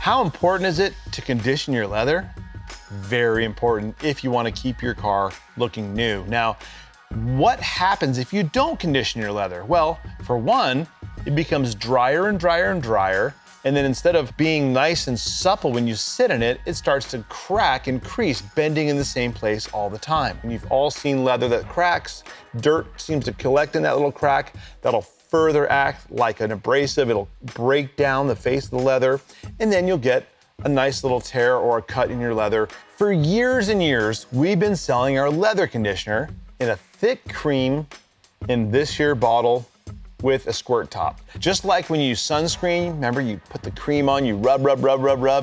How important is it to condition your leather? Very important if you want to keep your car looking new. Now, what happens if you don't condition your leather? Well, for one, it becomes drier and drier and drier. And then instead of being nice and supple when you sit in it, it starts to crack and crease, bending in the same place all the time. And you've all seen leather that cracks. Dirt seems to collect in that little crack. That'll further act like an abrasive. It'll break down the face of the leather, and then you'll get a nice little tear or a cut in your leather. For years and years, we've been selling our leather conditioner in a thick cream in this here bottle with a squirt top. Just like when you use sunscreen, remember you put the cream on, you rub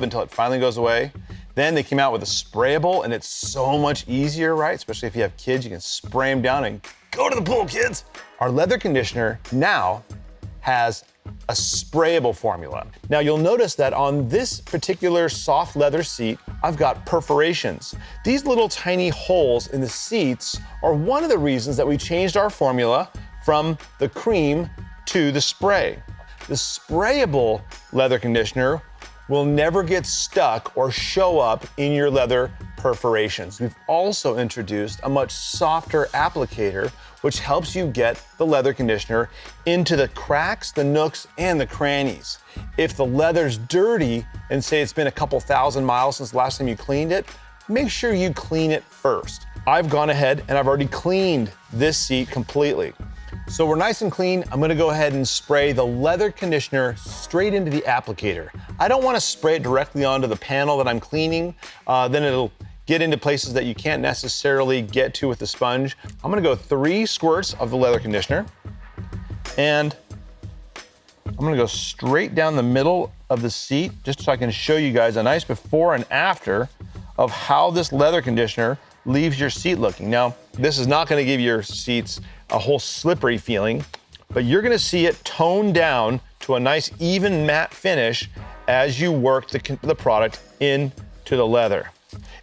until it finally goes away. Then they came out with a sprayable, and it's so much easier, right? Especially if you have kids, you can spray them down and go to the pool, kids. Our leather conditioner now has a sprayable formula. Now you'll notice that on this particular soft leather seat, I've got perforations. These little tiny holes in the seats are one of the reasons that we changed our formula from the cream to the spray. The sprayable leather conditioner will never get stuck or show up in your leather perforations. We've also introduced a much softer applicator, which helps you get the leather conditioner into the cracks, the nooks, and the crannies. If the leather's dirty, and say it's been a couple thousand miles since the last time you cleaned it, make sure you clean it first. I've gone ahead and I've already cleaned this seat completely. So we're nice and clean. I'm gonna go ahead and spray the leather conditioner straight into the applicator. I don't wanna spray it directly onto the panel that I'm cleaning. Then it'll get into places that you can't necessarily get to with the sponge. I'm gonna go 3 squirts of the leather conditioner, and I'm gonna go straight down the middle of the seat just so I can show you guys a nice before and after of how this leather conditioner leaves your seat looking. Now, this is not gonna give your seats a whole slippery feeling, but you're gonna see it toned down to a nice even matte finish as you work the product into the leather.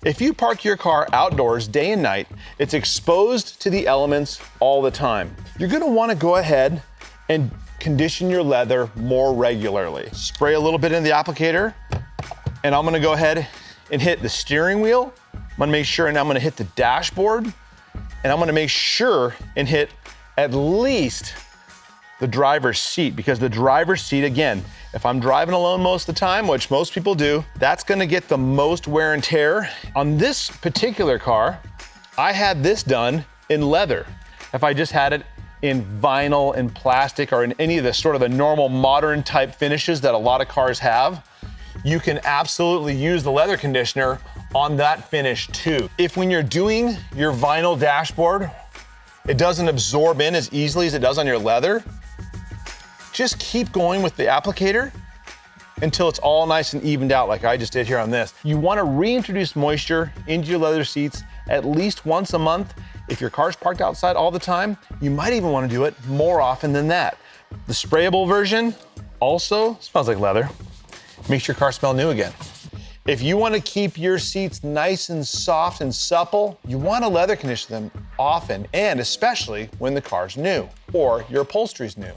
If you park your car outdoors day and night, it's exposed to the elements all the time. You're gonna wanna go ahead and condition your leather more regularly. Spray a little bit in the applicator, and I'm gonna go ahead and hit the steering wheel. I'm gonna make sure, and I'm gonna hit the dashboard, and I'm gonna make sure and hit at least the driver's seat, because the driver's seat, again, if I'm driving alone most of the time, which most people do, that's gonna get the most wear and tear. On this particular car, I had this done in leather. If I just had it in vinyl and plastic or in any of the sort of the normal modern type finishes that a lot of cars have, you can absolutely use the leather conditioner on that finish too. If when you're doing your vinyl dashboard, it doesn't absorb in as easily as it does on your leather, just keep going with the applicator until it's all nice and evened out like I just did here on this. You wanna reintroduce moisture into your leather seats at least once a month. If your car's parked outside all the time, you might even wanna do it more often than that. The sprayable version also smells like leather. Makes your car smell new again. If you want to keep your seats nice and soft and supple, you want to leather condition them often, and especially when the car's new or your upholstery's new.